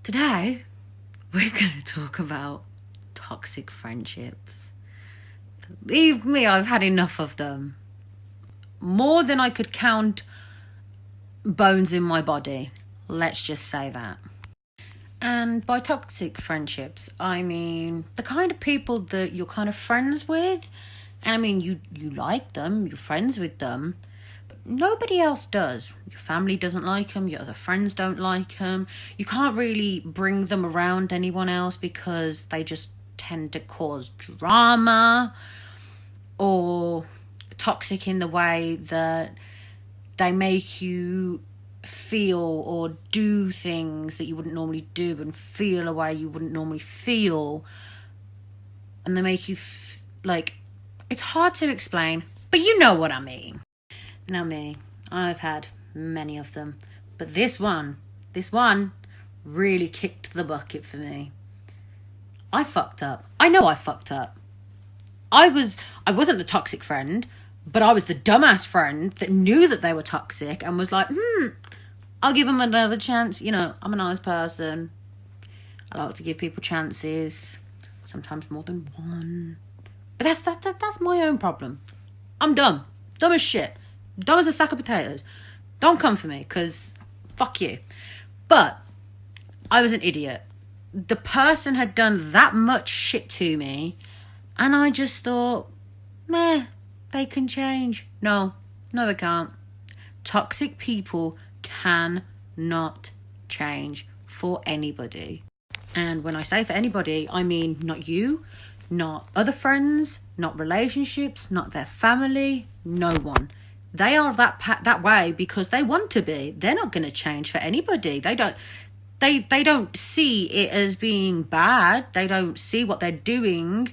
Today, we're going to talk about toxic friendships. Believe me, I've had enough of them. More than I could count bones in my body. Let's just say that. And by toxic friendships, I mean the kind of people that you're kind of friends with. And I mean, you like them, you're friends with them. But nobody else does. Your family doesn't like them, your other friends don't like them. You can't really bring them around anyone else because they just tend to cause drama, or toxic in the way that they make you feel or do things that you wouldn't normally do and feel a way you wouldn't normally feel, and they make you like, it's hard to explain, but you know what I mean. Now me, I've had many of them, but this one really kicked the bucket for me. I fucked up. I know I fucked up. I wasn't the toxic friend, but I was the dumbass friend that knew that they were toxic and was like, I'll give them another chance. You know, I'm a nice person. I like to give people chances, sometimes more than one. But that's my own problem. I'm dumb. Dumb as shit. Dumb as a sack of potatoes. Don't come for me, because fuck you. But I was an idiot. The person had done that much shit to me, and I just thought, meh, they can change. No, they can't. Toxic people cannot change for anybody. And when I say for anybody, I mean not you, not other friends, not relationships, not their family, no one. They are that way because they want to be. They're not going to change for anybody. They don't see it as being bad. They don't see what they're doing.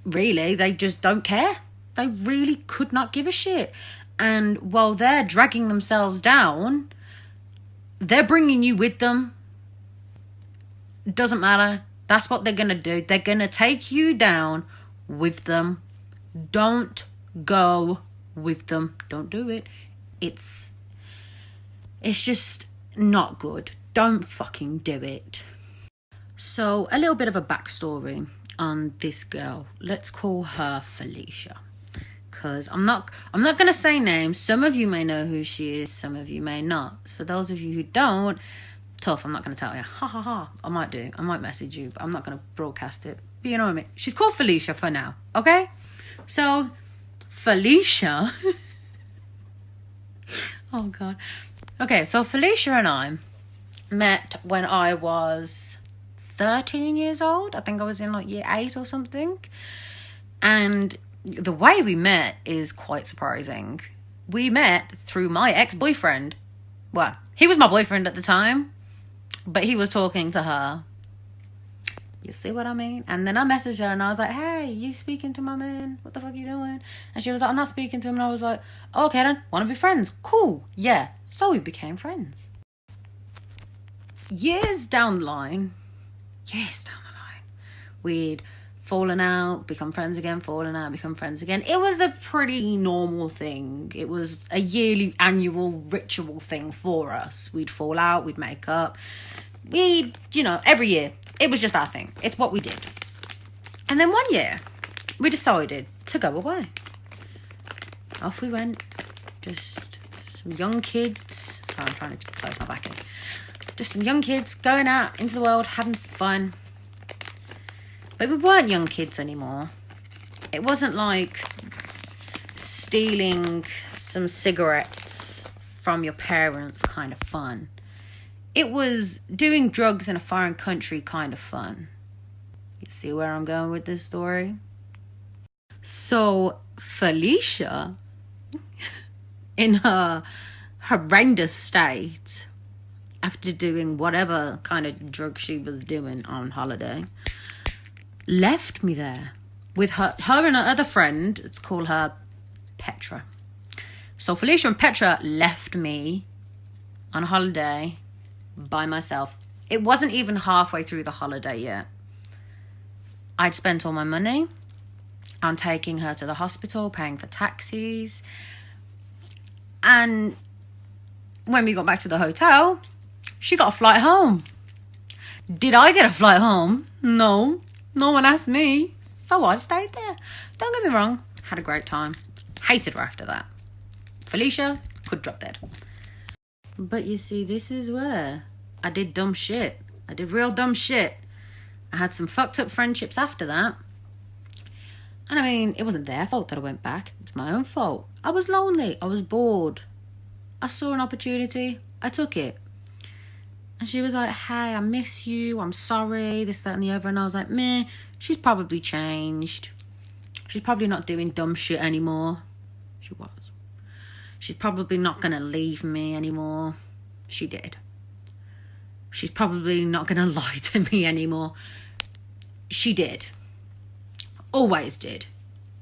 Really, they just don't care. They really could not give a shit. And while they're dragging themselves down, they're bringing you with them. Doesn't matter. That's what they're going to do. They're going to take you down with them. Don't go with them. Don't do it. It's just not good. Don't fucking do it. So, a little bit of a backstory on this girl. Let's call her Felicia. Because I'm not going to say names. Some of you may know who she is. Some of you may not. For those of you who don't, tough, I'm not going to tell you. Ha ha ha. I might do. I might message you, but I'm not going to broadcast it. But you know what I mean. She's called Felicia for now. Okay? So, Felicia. Oh, God. Okay, so Felicia and I met when I was 13 years old. I think I was in like year 8 or something. And the way we met is quite surprising. We met through my ex-boyfriend. Well, he was my boyfriend at the time, but he was talking to her. You see what I mean? And then I messaged her and I was like, hey, you speaking to my man? What the fuck are you doing? And she was like, I'm not speaking to him. And I was like, oh, okay then, want to be friends? Cool, yeah. So we became friends. Years down the line, we'd fallen out, become friends again, fallen out, become friends again. It was a pretty normal thing. It was a yearly, annual ritual thing for us. We'd fall out, we'd make up. Every year. It was just our thing. It's what we did. And then one year, we decided to go away. Off we went. Just some young kids. Sorry, I'm trying to close my back in. Just some young kids going out into the world, having fun. But we weren't young kids anymore. It wasn't like stealing some cigarettes from your parents kind of fun. It was doing drugs in a foreign country kind of fun. You see where I'm going with this story? So Felicia, in her horrendous state, after doing whatever kind of drug she was doing on holiday, left me there with her and her other friend. Let's call her Petra. So Felicia and Petra left me on holiday by myself. It wasn't even halfway through the holiday yet. I'd spent all my money on taking her to the hospital, paying for taxis. And when we got back to the hotel, she got a flight home. Did I get a flight home? No. No one asked me. So I stayed there. Don't get me wrong. Had a great time. Hated her after that. Felicia could drop dead. But you see, this is where I did dumb shit. I did real dumb shit. I had some fucked up friendships after that. And I mean, it wasn't their fault that I went back. It's my own fault. I was lonely. I was bored. I saw an opportunity. I took it. And she was like, hey, I miss you. I'm sorry. This, that, and the other. And I was like, meh. She's probably changed. She's probably not doing dumb shit anymore. She was. She's probably not going to leave me anymore. She did. She's probably not going to lie to me anymore. She did. Always did.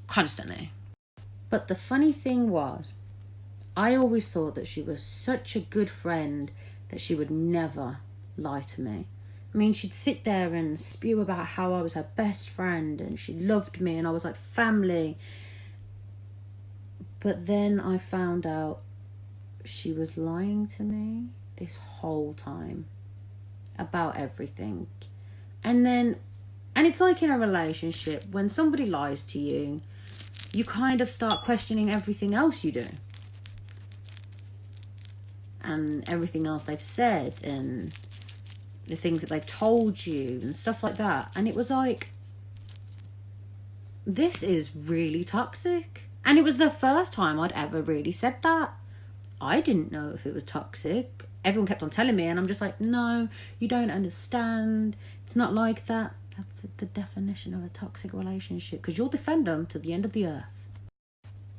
Constantly. But the funny thing was, I always thought that she was such a good friend that she would never lie to me. I mean, she'd sit there and spew about how I was her best friend and she loved me and I was like family. But then I found out she was lying to me this whole time about everything. And it's like in a relationship, when somebody lies to you, you kind of start questioning everything else you do. And everything else they've said and the things that they've told you and stuff like that. And it was like, this is really toxic. And it was the first time I'd ever really said that. I didn't know if it was toxic. Everyone kept on telling me and I'm just like, no, you don't understand. It's not like that. That's the definition of a toxic relationship, because you'll defend them to the end of the earth.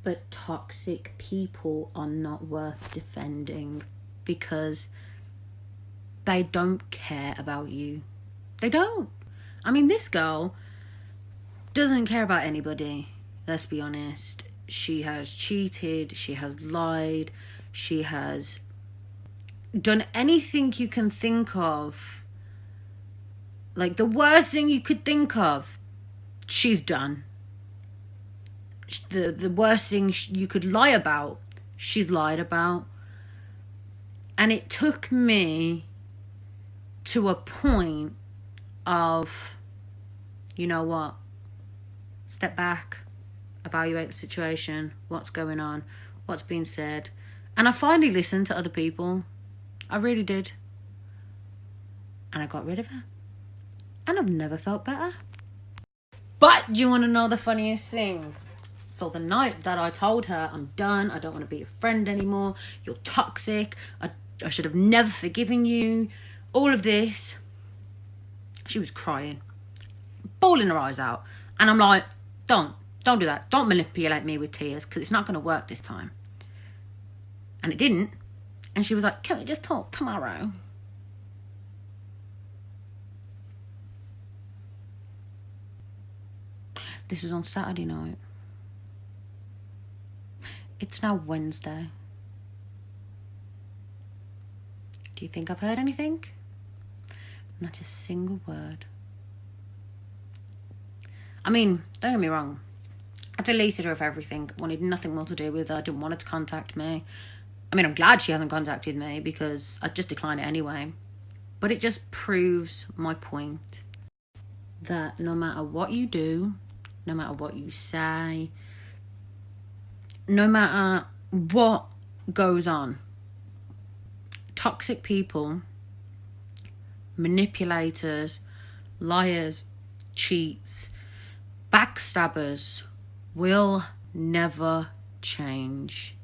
But toxic people are not worth defending because they don't care about you. They don't. I mean, this girl doesn't care about anybody. Let's be honest. She has cheated. She has lied. She has done anything you can think of. Like the worst thing you could think of, she's done. The worst thing you could lie about, she's lied about. And it took me to a point of, you know what, step back, evaluate the situation, what's going on, what's being said. And I finally listened to other people. I really did. And I got rid of her. And I've never felt better. But do you want to know the funniest thing? So the night that I told her, I'm done, I don't want to be your friend anymore, you're toxic, I should have never forgiven you, all of this, she was crying, bawling her eyes out. And I'm like, don't do that. Don't manipulate me with tears, because it's not going to work this time. And it didn't. And she was like, can we just talk tomorrow? This was on Saturday night. It's now Wednesday. Do you think I've heard anything? Not a single word. I mean, don't get me wrong. I deleted her of everything. Wanted nothing more to do with her. Didn't want her to contact me. I mean, I'm glad she hasn't contacted me because I'd just decline it anyway. But it just proves my point that no matter what you do, no matter what you say, no matter what goes on, toxic people, manipulators, liars, cheats, backstabbers will never change.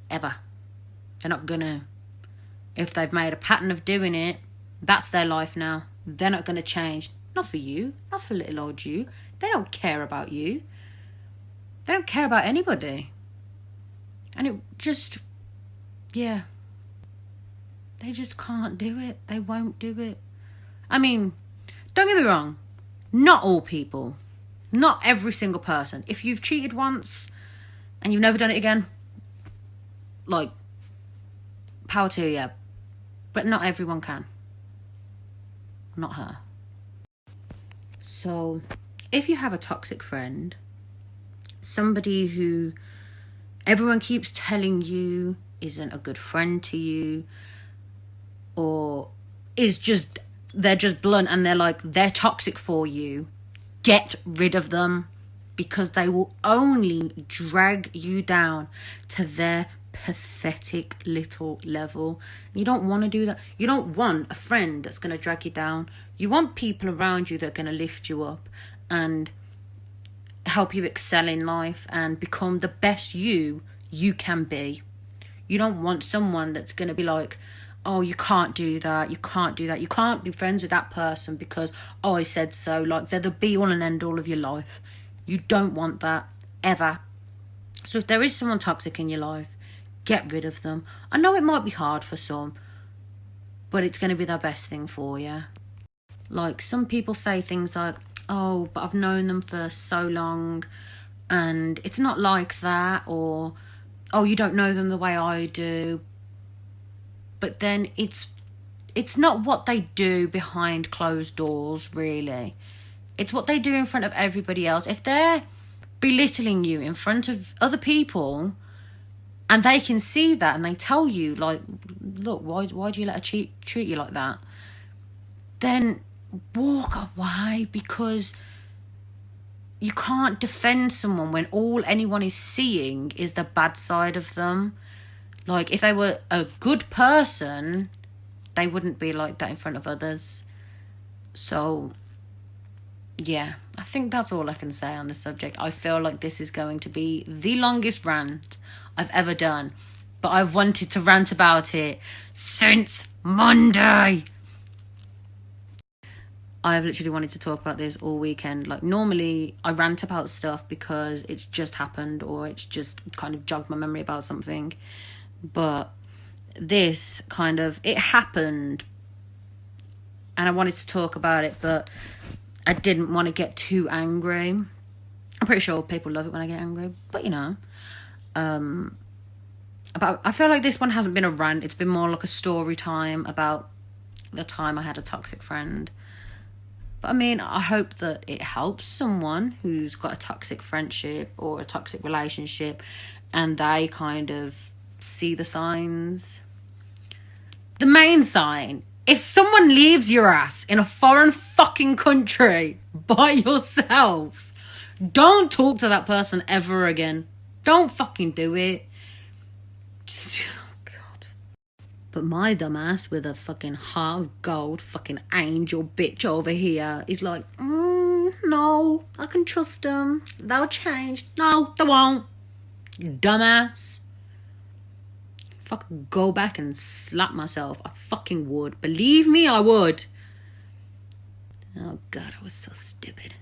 Ever. They're not gonna. If they've made a pattern of doing it, that's their life now. They're not gonna change. Not for you. Not for little old you. They don't care about you. They don't care about anybody. And it just, yeah. They just can't do it. They won't do it. I mean, don't get me wrong. Not all people. Not every single person. If you've cheated once and you've never done it again, like, power to you. But not everyone can. Not her. So, if you have a toxic friend, somebody who everyone keeps telling you isn't a good friend to you, or is just they're just blunt and they're like, they're toxic for you, get rid of them, because they will only drag you down to their pathetic little level. You don't want to do that. You don't want a friend that's going to drag you down. You want people around you that are going to lift you up and help you excel in life and become the best you can be. You don't want someone that's going to be like, oh, you can't do that, you can't do that, you can't be friends with that person because, oh, I said so. Like, they're the be all and end all of your life. You don't want that, ever. So if there is someone toxic in your life, get rid of them. I know it might be hard for some, but it's going to be the best thing for you. Like, some people say things like, oh, but I've known them for so long and it's not like that, or, oh, you don't know them the way I do. But then it's not what they do behind closed doors, really. It's what they do in front of everybody else. If they're belittling you in front of other people and they can see that and they tell you, like, look, why do you let her treat you like that? Then walk away, because you can't defend someone when all anyone is seeing is the bad side of them. Like, if they were a good person, they wouldn't be like that in front of others. So, yeah, I think that's all I can say on the subject. I feel like this is going to be the longest rant I've ever done, but I've wanted to rant about it since Monday. I've literally wanted to talk about this all weekend. Like, normally I rant about stuff because it's just happened or it's just kind of jogged my memory about something. But this kind of, it happened and I wanted to talk about it, but I didn't want to get too angry. I'm pretty sure people love it when I get angry, but you know. But I feel like this one hasn't been a rant. It's been more like a story time about the time I had a toxic friend. But I mean, I hope that it helps someone who's got a toxic friendship or a toxic relationship and they kind of see the signs. The main sign: if someone leaves your ass in a foreign fucking country by yourself, don't talk to that person ever again. Don't fucking do it. Just, oh God. But my dumbass with a fucking heart of gold, fucking angel bitch over here is like, no, I can trust them. They'll change. No, they won't. Dumbass. Fucking go back and slap myself. I fucking would. Believe me, I would. Oh God, I was so stupid.